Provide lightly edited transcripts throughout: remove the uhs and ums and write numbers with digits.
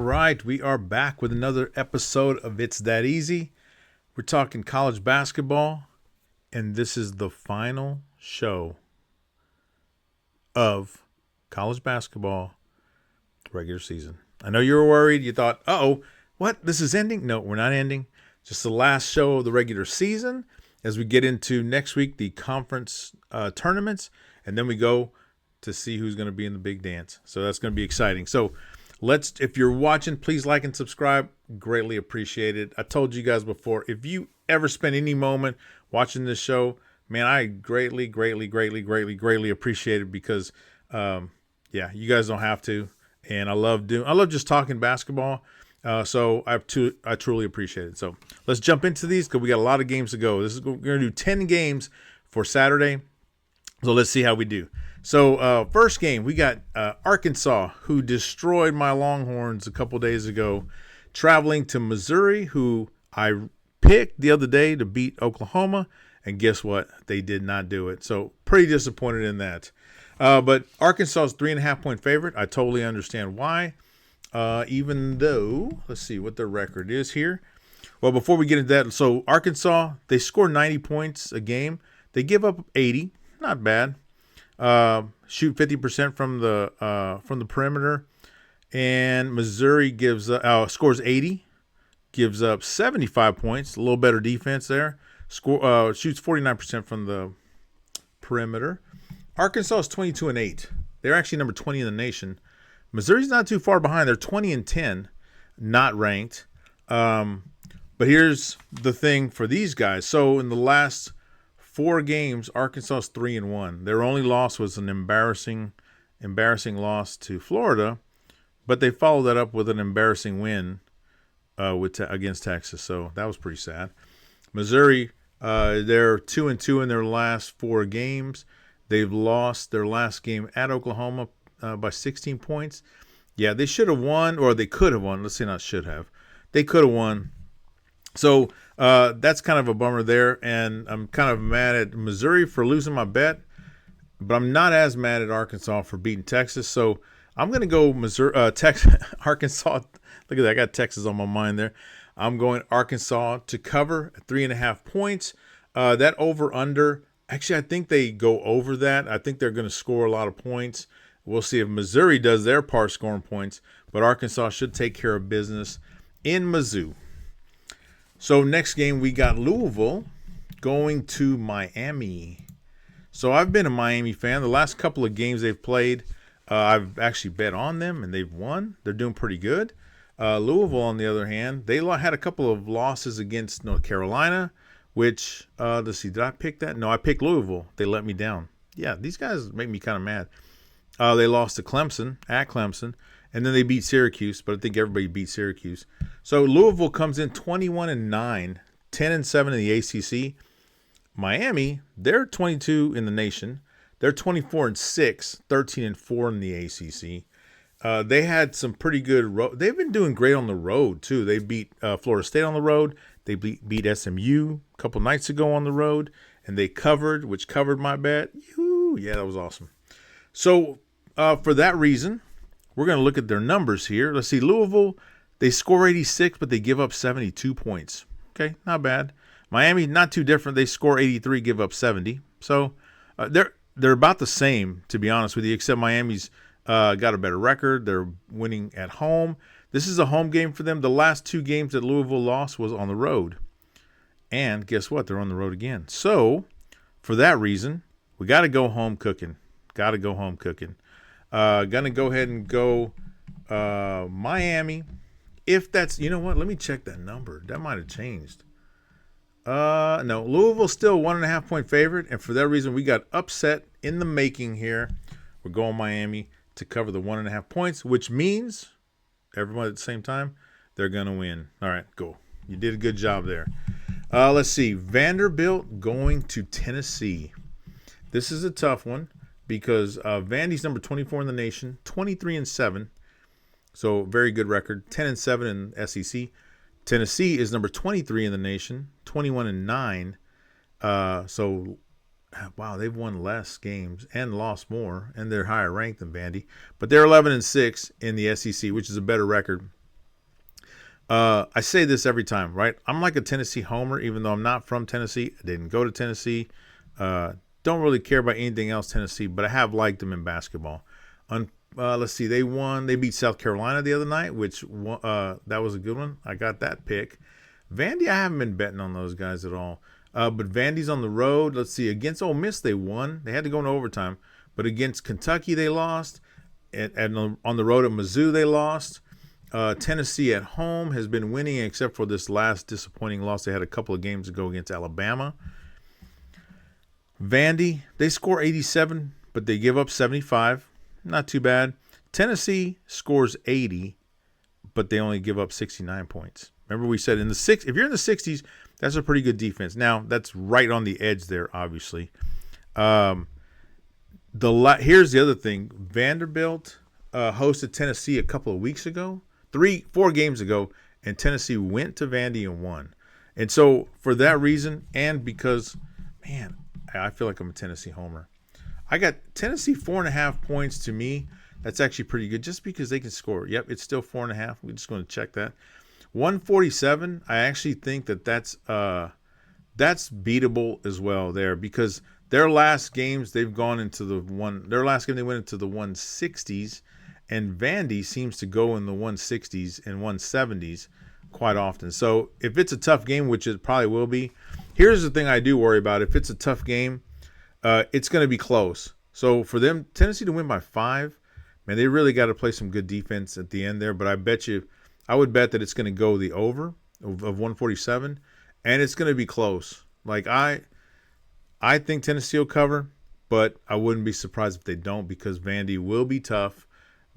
right, we are back with another episode of It's That Easy. We're talking college basketball, and this is the final show of college basketball regular season. I know you were worried. You thought, uh-oh, what? This is ending? No, we're not ending. Just the last show of the regular season as we get into next week, the conference tournaments, and then we go to see who's going to be in the big dance. So that's going to be exciting. So if you're watching, please like and subscribe. Greatly appreciate it. I told you guys before, if you ever spend any moment watching this show, man, I greatly appreciate it because, you guys don't have to. And I love just talking basketball. So I truly appreciate it. So let's jump into these because we got a lot of games to go. We're going to do 10 games for Saturday. So let's see how we do. So first game, we got Arkansas, who destroyed my Longhorns a couple days ago, traveling to Missouri, who I picked the other day to beat Oklahoma. And guess what? They did not do it. So pretty disappointed in that. But Arkansas is 3.5-point favorite. I totally understand why. Even though, let's see what their record is here. Well, before we get into that, so Arkansas, they score 90 points a game. They give up 80. Not bad. Shoot 50% from the perimeter, and Missouri scores 80, gives up 75 points. A little better defense there. Shoots 49% from the perimeter. Arkansas is 22-8. They're actually number 20 in the nation. Missouri's not too far behind. They're 20-10, not ranked. But here's the thing for these guys. So in the last 4 games, Arkansas is 3-1. Their only loss was an embarrassing loss to Florida, but they followed that up with an embarrassing win against Texas. So that was pretty sad. Missouri, they're 2-2 in their last 4 games. They've lost their last game at Oklahoma by 16 points. Yeah, they should have won, or they could have won. Let's say not should have. They could have won. So that's kind of a bummer there, and I'm kind of mad at Missouri for losing my bet, but I'm not as mad at Arkansas for beating Texas. So I'm going to go Arkansas. Look at that. I got Texas on my mind there. I'm going Arkansas to cover 3.5 points. That over-under, actually, I think they go over that. I think they're going to score a lot of points. We'll see if Missouri does their part scoring points, but Arkansas should take care of business in Mizzou. So next game, we got Louisville going to Miami. So I've been a Miami fan. The last couple of games they've played, I've actually bet on them, and they've won. They're doing pretty good. Louisville, on the other hand, they had a couple of losses against North Carolina, which, let's see, did I pick that? No, I picked Louisville. They let me down. Yeah, these guys make me kind of mad. They lost to Clemson, at Clemson, and then they beat Syracuse, but I think everybody beat Syracuse. So Louisville comes in 21-9, 10-7 in the ACC. Miami, they're 22 in the nation. They're 24-6, 13-4 in the ACC. They had some pretty good they've been doing great on the road too. They beat Florida State on the road. They beat SMU a couple nights ago on the road, and they covered, which covered my bet. Yeah, that was awesome. So for that reason, we're going to look at their numbers here. Let's see, Louisville, they score 86, but they give up 72 points. Okay, not bad. Miami, not too different. They score 83, give up 70. So they're about the same, to be honest with you, except Miami's got a better record. They're winning at home. This is a home game for them. The last 2 games that Louisville lost was on the road. And guess what? They're on the road again. So for that reason, we got to go home cooking. Gonna go ahead and go Miami. If that's, you know what? Let me check that number. That might have changed. No, Louisville's still 1.5-point favorite, and for that reason, we got upset in the making here. We're going Miami to cover the 1.5 points, which means everyone at the same time, they're gonna win. All right, go. You did a good job there. Let's see. Vanderbilt going to Tennessee. This is a tough one because Vandy's number 24 in the nation, 23-7. So very good record, 10-7 in SEC. Tennessee is number 23 in the nation, 21-9. So, wow, they've won less games and lost more, and they're higher ranked than Vandy. But they're 11-6 in the SEC, which is a better record. I say this every time, right? I'm like a Tennessee homer, even though I'm not from Tennessee. I didn't go to Tennessee. Don't really care about anything else Tennessee, but I have liked them in basketball. Let's see, they won. They beat South Carolina the other night, which that was a good one. I got that pick. Vandy, I haven't been betting on those guys at all. But Vandy's on the road. Let's see, against Ole Miss they won. They had to go into overtime, but against Kentucky they lost. And on the road at Mizzou they lost. Tennessee at home has been winning, except for this last disappointing loss they had a couple of games ago against Alabama. Vandy, they score 87, but they give up 75. Not too bad. Tennessee scores 80, but they only give up 69 points. Remember we said if you're in the 60s, that's a pretty good defense. Now, that's right on the edge there, obviously. Here's the other thing. Vanderbilt hosted Tennessee a couple of weeks ago, 4 games ago, and Tennessee went to Vandy and won. And so for that reason, and because, man, I feel like I'm a Tennessee homer. I got Tennessee 4.5 points. To me, that's actually pretty good just because they can score. Yep, it's still 4.5. We're just going to check that. 147, I actually think that's beatable as well there, because their last games they've gone into their last game they went into the 160s, and Vandy seems to go in the 160s and 170s quite often. So if it's a tough game, which it probably will be, here's the thing I do worry about. If it's a tough game, it's going to be close. So for them, Tennessee to win by 5, man, they really got to play some good defense at the end there. But I would bet that it's going to go the over of 147, and it's going to be close. Like I think Tennessee will cover, but I wouldn't be surprised if they don't, because Vandy will be tough.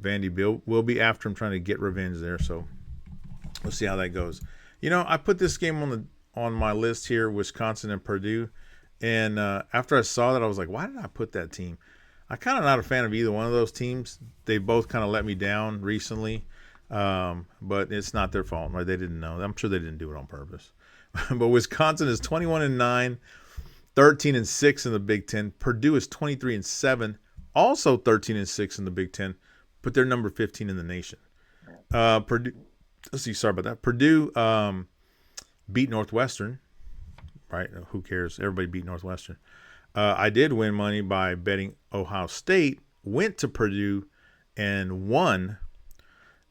Vandy will be after him, trying to get revenge there. So we'll see how that goes. I put this game on my list here, Wisconsin and Purdue. And after I saw that, I was like, why did I put that team? I'm kind of not a fan of either one of those teams. They both kind of let me down recently. But it's not their fault, right? They didn't know. I'm sure they didn't do it on purpose. But Wisconsin is 21-9, 13-6 in the Big Ten. Purdue is 23-7, also 13-6 in the Big Ten, but they're number 15 in the nation. Purdue. Let's see. Sorry about that. Purdue beat Northwestern. Right? Who cares? Everybody beat Northwestern. I did win money by betting Ohio State. Went to Purdue and won.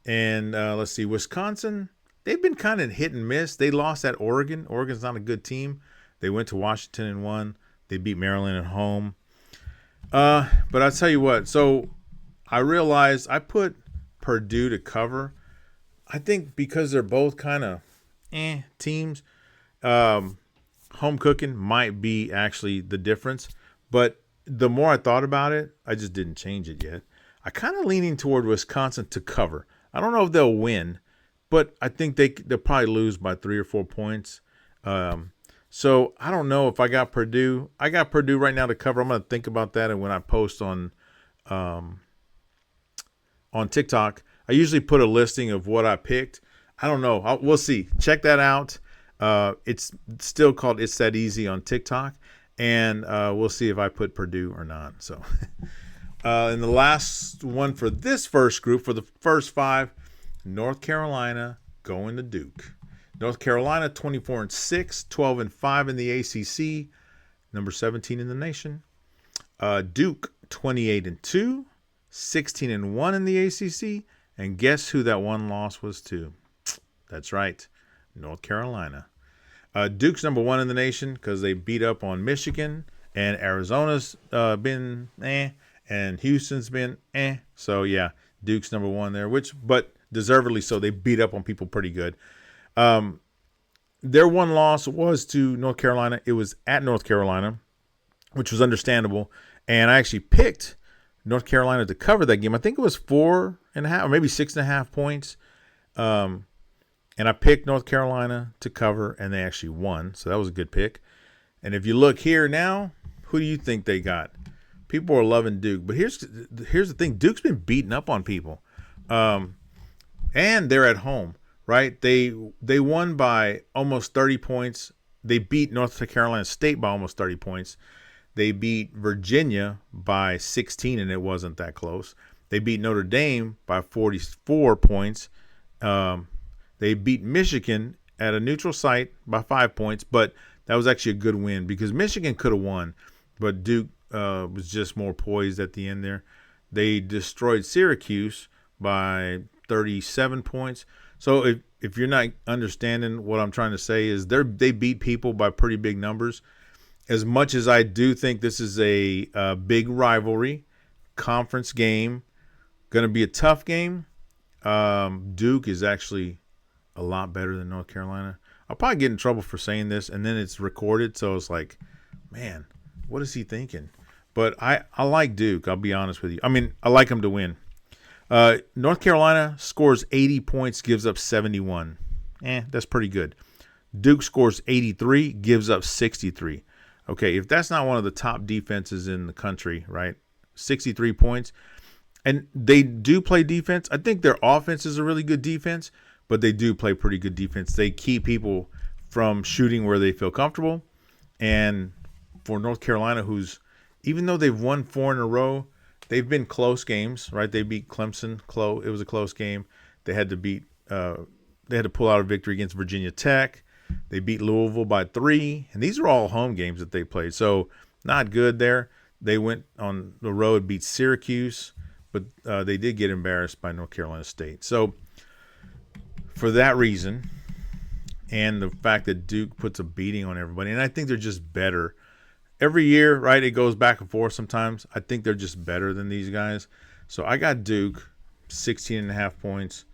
And let's see, Wisconsin, they've been kind of hit and miss. They lost at Oregon. Oregon's not a good team. They went to Washington and won. They beat Maryland at home. But I'll tell you what. So I realized I put Purdue to cover. I think because they're both kind of teams, home cooking might be actually the difference. But the more I thought about it, I just didn't change it yet. I kind of leaning toward Wisconsin to cover. I don't know if they'll win, but I think they'll probably lose by 3 or 4 points. So I don't know if I got Purdue. I got Purdue right now to cover. I'm going to think about that, and when I post on TikTok, I usually put a listing of what I picked. I don't know. We'll see. Check that out. It's still called It's That Easy on TikTok, and we'll see if I put Purdue or not. So. And the last one for this first group, for the first 5, North Carolina going to Duke. North Carolina 24-6, 12-5 in the ACC, number 17 in the nation. Duke 28-2, 16-1 in the ACC, and guess who that one loss was to? That's right, North Carolina. Duke's number 1 in the nation because they beat up on Michigan, and Arizona's been and Houston's been So, yeah, Duke's number 1 there, but deservedly so. They beat up on people pretty good. Their one loss was to North Carolina. It was at North Carolina, which was understandable. And I actually picked North Carolina to cover that game. I think it was 4.5 or maybe 6.5 points. And I picked North Carolina to cover, and they actually won. So that was a good pick. And if you look here now, who do you think they got? People are loving Duke, but here's the thing: Duke's been beating up on people, and they're at home, right? They won by almost 30 points. They beat North Carolina State by almost 30 points. They beat Virginia by 16, and it wasn't that close. They beat Notre Dame by 44 points. They beat Michigan at a neutral site by 5 points, but that was actually a good win because Michigan could have won, but Duke was just more poised at the end there. They destroyed Syracuse by 37 points. So if you're not understanding what I'm trying to say is they beat people by pretty big numbers. As much as I do think this is a big rivalry, conference game, going to be a tough game, Duke is actually a lot better than North Carolina. I'll probably get in trouble for saying this, and then it's recorded, so it's like, man, what is he thinking? But I like Duke, I'll be honest with you. I mean, I like them to win. North Carolina scores 80 points, gives up 71. That's pretty good. Duke scores 83, gives up 63. Okay, if that's not one of the top defenses in the country, right? 63 points. And they do play defense. I think their offense is a really good defense, but they do play pretty good defense. They keep people from shooting where they feel comfortable. And for North Carolina, who's, even though they've won 4 in a row, they've been close games, right? They beat Clemson. It was a close game. They had to pull out a victory against Virginia Tech. They beat Louisville by 3. And these are all home games that they played. So not good there. They went on the road, beat Syracuse, but they did get embarrassed by North Carolina State. So for that reason, and the fact that Duke puts a beating on everybody, and I think they're just better. Every year, right, it goes back and forth sometimes. I think they're just better than these guys. So I got Duke, 16.5 points.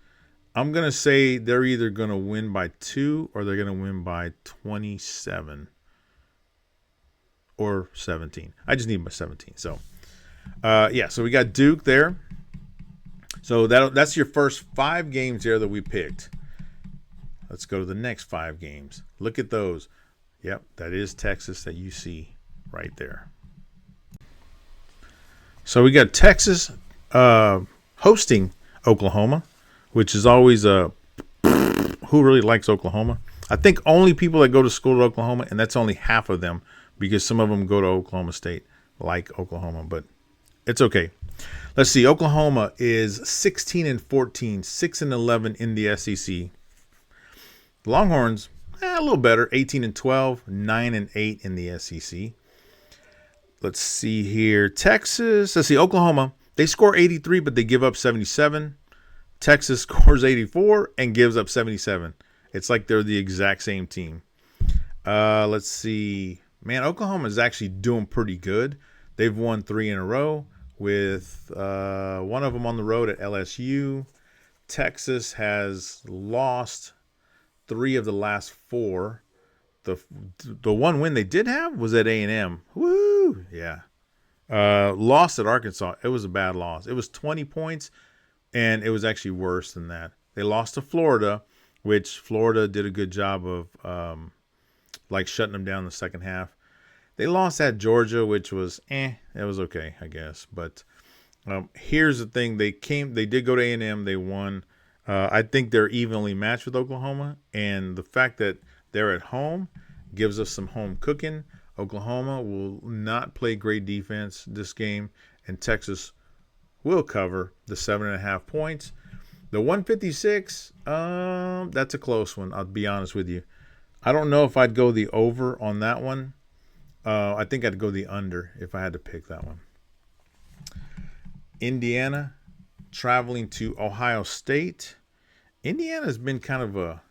I'm going to say they're either going to win by 2 or they're going to win by 27 or 17. I just need my 17. So, so we got Duke there. So that's your first 5 games there that we picked. Let's go to the next 5 games. Look at those. Yep, that is Texas that you see right there. So we got Texas hosting Oklahoma, which is always who really likes Oklahoma? I think only people that go to school at Oklahoma, and that's only half of them because some of them go to Oklahoma State like Oklahoma, but it's okay. Let's see. Oklahoma is 16-14, 6-11 in the SEC. Longhorns, a little better, 18-12, 9-8 in the SEC. Let's see here. Texas, let's see, Oklahoma, they score 83, but they give up 77. Texas scores 84 and gives up 77. It's like they're the exact same team. Let's see. Man, Oklahoma is actually doing pretty good. They've won 3 in a row with one of them on the road at LSU. Texas has lost 3 of the last 4. The one win they did have was at A&M. Woo! Yeah. Lost at Arkansas. It was a bad loss. It was 20 points, and it was actually worse than that. They lost to Florida, which Florida did a good job of shutting them down in the second half. They lost at Georgia, which was it was okay, I guess. But here's the thing. They did go to A&M. They won. I think they're evenly matched with Oklahoma, and the fact that they're at home gives us some home cooking. Oklahoma will not play great defense this game, and Texas will cover the 7.5 points. The 156, that's a close one, I'll be honest with you. I don't know if I'd go the over on that one. I think I'd go the under if I had to pick that one. Indiana traveling to Ohio State. Indiana's been kind of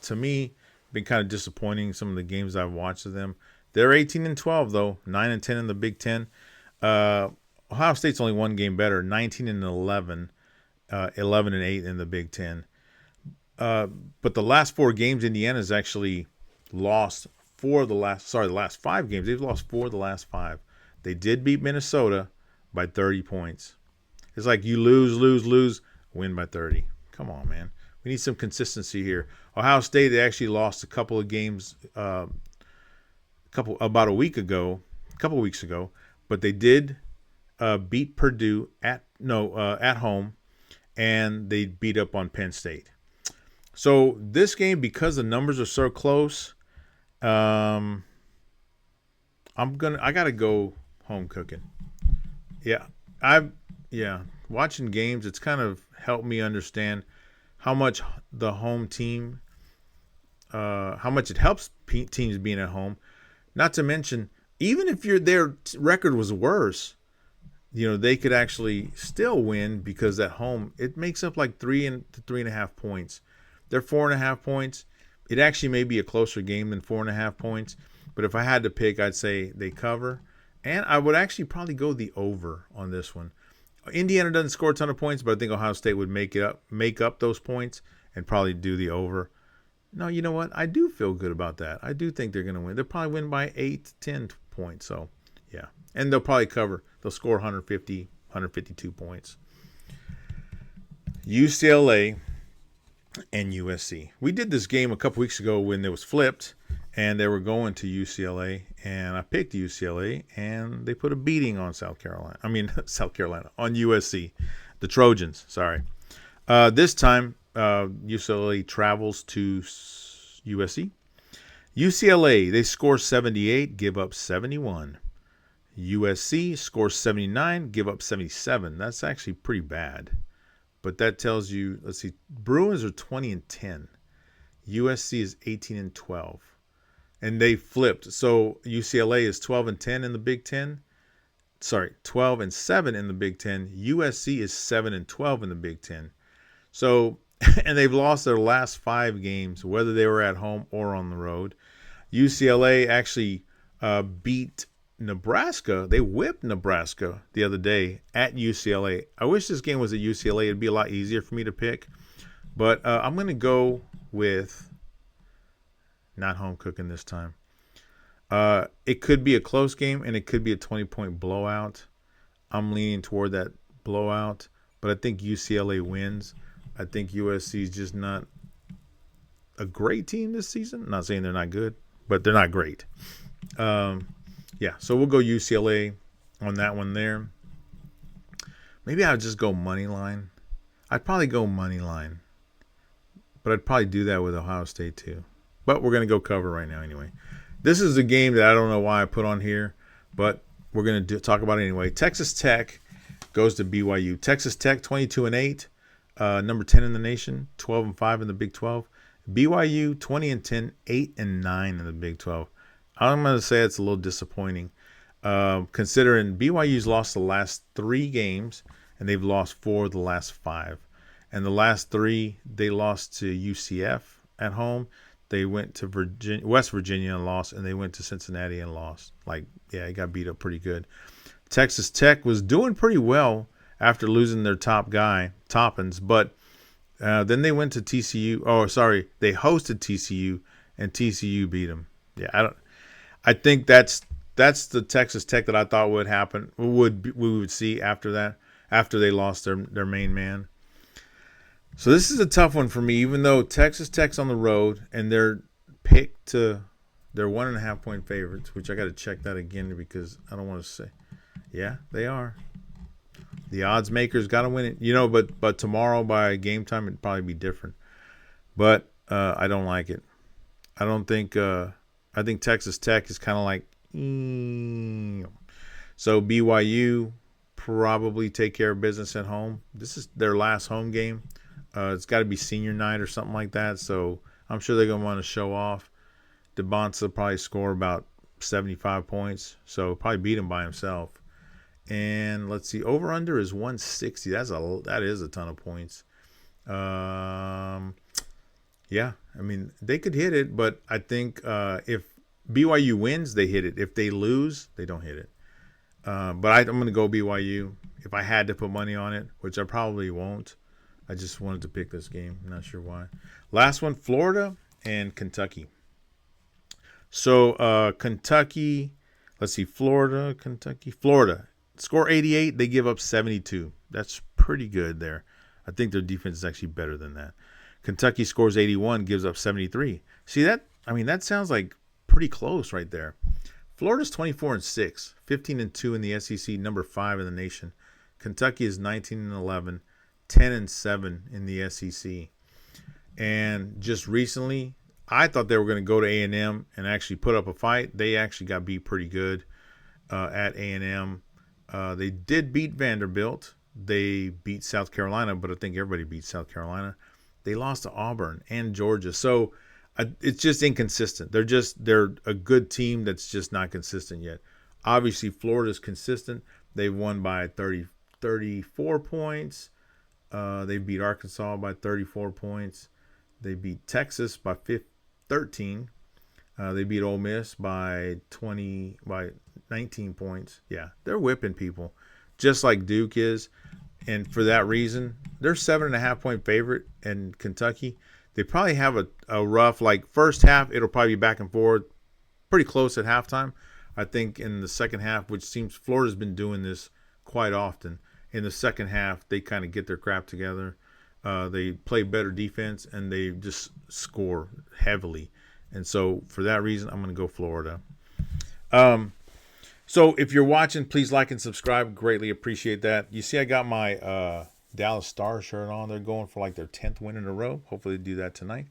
to me, been kind of disappointing some of the games I've watched of them. They're 18-12 though, 9-10 in the Big Ten. Ohio State's only one game better, 19-11, 11-8 in the Big Ten. But the last 4 games, Indiana's actually lost the last 5 games. They've lost 4 of the last 5. They did beat Minnesota by 30 points. It's like you lose, win by 30. Come on, man. We need some consistency here. Ohio State, they actually lost a couple of games about a couple weeks ago, but they did beat Purdue at home, and they beat up on Penn State. So this game, because the numbers are so close, I gotta go home cooking. Watching games, it's kind of helped me understand how much the home team, how much it helps teams being at home. Not to mention, even if their record was worse, they could actually still win because at home it makes up like 3.5 points. They're 4.5 points. It actually may be a closer game than 4.5 points. But if I had to pick, I'd say they cover. And I would actually probably go the over on this one. Indiana doesn't score a ton of points, but I think Ohio State would make up those points and probably do the over. No, you know what? I do feel good about that. I do think they're going to win. They'll probably win by 8 to 10 points. So, yeah. And they'll probably cover. They'll score 150, 152 points. UCLA and USC. We did this game a couple weeks ago when it was flipped, and they were going to UCLA, and I picked UCLA, and they put a beating on South Carolina, on USC. The Trojans, sorry. This time, UCLA travels to USC. UCLA, they score 78, give up 71. USC scores 79, give up 77. That's actually pretty bad. But that tells you, let's see, Bruins are 20-10. USC is 18-12. And they flipped. So UCLA is 12-10 in the Big Ten. 12-7 in the Big Ten. USC is 7-12 in the Big Ten. So, and they've lost their last 5 games, whether they were at home or on the road. UCLA actually beat Nebraska. They whipped Nebraska the other day at UCLA. I wish this game was at UCLA. It'd be a lot easier for me to pick. But I'm going to go with not home cooking this time. It could be a close game, and it could be a 20-point blowout. I'm leaning toward that blowout, but I think UCLA wins. I think USC is just not a great team this season. I'm not saying they're not good, but they're not great. Yeah, so we'll go UCLA on that one there. Maybe I'll just go money line. I'd probably go money line, but I'd probably do that with Ohio State too. But we're going to go cover right now anyway. This is a game that I don't know why I put on here, but we're going to talk about it anyway. Texas Tech goes to BYU. Texas Tech 22-8, number 10 in the nation, 12-5 in the Big 12. BYU 20-10, 8-9 in the Big 12. I'm going to say it's a little disappointing, considering BYU's lost the last 3 games, and they've lost 4 of the last 5. And the last 3, they lost to UCF at home. They went to West Virginia and lost, and they went to Cincinnati and lost. It got beat up pretty good. Texas Tech was doing pretty well after losing their top guy, Toppins, but then they went to TCU. Oh, sorry, they hosted TCU, and TCU beat them. Yeah, I think that's the Texas Tech that I thought would happen. We would see after that, after they lost their main man. So this is a tough one for me, even though Texas Tech's on the road and they're picked to they're 1.5 point favorites, which I got to check that again because I don't want to say. Yeah, they are. The odds makers got to win it, but tomorrow by game time it'd probably be different. But I don't like it. I don't think. I think Texas Tech is kind of like. So BYU probably take care of business at home. This is their last home game. It's got to be senior night or something like that. So I'm sure they're going to want to show off. DeBonce will probably score about 75 points. So probably beat him by himself. And let's see, over under is 160. That is a ton of points. Yeah, I mean they could hit it, but I think if BYU wins, they hit it. If they lose, they don't hit it. But I'm going to go BYU if I had to put money on it, which I probably won't. I just wanted to pick this game. I'm not sure why. Last one, Florida and Kentucky. So Kentucky, let's see, Florida. Score 88, they give up 72. That's pretty good there. I think their defense is actually better than that. Kentucky scores 81, gives up 73. See that? I mean, that sounds like pretty close right there. Florida's 24-6, 15-2 in the SEC, number 5 in the nation. Kentucky is 19-11, 10-7 in the SEC. And just recently, I thought they were going to go to A&M and actually put up a fight. They actually got beat pretty good at A&M. They did beat Vanderbilt. They beat South Carolina, but I think everybody beat South Carolina. they lost to Auburn and Georgia. So it's just inconsistent. They're a good team that's just not consistent yet. Obviously, Florida's consistent. They've won by 34 points. They beat Arkansas by 34 points. They beat Texas by 13. They beat Ole Miss by 19 points. Yeah, they're whipping people, just like Duke is. And for that reason, they're 7.5-point favorite in Kentucky. They probably have a rough, like, first half. It'll probably be back and forth, pretty close at halftime. I think in the second half, which seems Florida's been doing this quite often. In the second half, they kind of get their crap together. They play better defense, and they just score heavily. And so for that reason, I'm going to go Florida. So if you're watching, please like and subscribe. Greatly appreciate that. You see I got my Dallas Stars shirt on. They're going for like their 10th win in a row. Hopefully they do that tonight.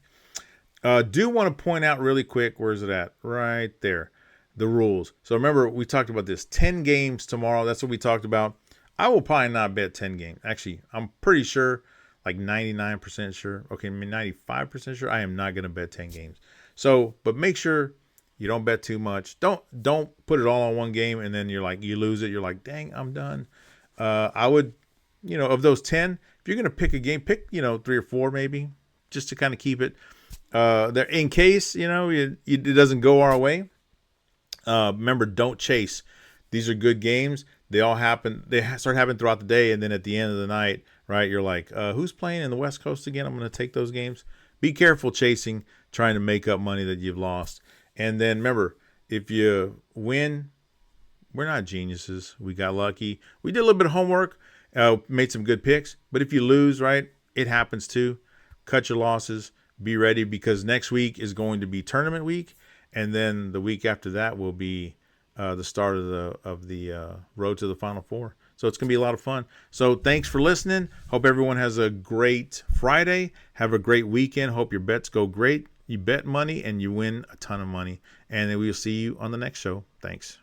Do want to point out really quick, where is it at? Right there. The rules. So remember, we talked about this. 10 games tomorrow. That's what we talked about. I will probably not bet 10 games. Actually, I'm pretty sure, like 99% sure. Okay, 95% sure I am not going to bet 10 games. So, but make sure you don't bet too much. Don't put it all on one game and then you're like, you lose it. You're like, dang, I'm done. I would, of those 10, if you're going to pick a game, pick, 3 or 4 maybe, just to kind of keep it there in case, it doesn't go our way. Remember, don't chase. These are good games. They all happen. They start happening throughout the day, and then at the end of the night, right, you're like, who's playing in the West Coast again? I'm going to take those games. Be careful chasing, trying to make up money that you've lost. And then remember, if you win, we're not geniuses. We got lucky. We did a little bit of homework, made some good picks. But if you lose, right, it happens too. Cut your losses. Be ready, because next week is going to be tournament week, and then the week after that will be the start of the road to the Final Four. So it's going to be a lot of fun. So thanks for listening. Hope everyone has a great Friday. Have a great weekend. Hope your bets go great. You bet money and you win a ton of money. And then we'll see you on the next show. Thanks.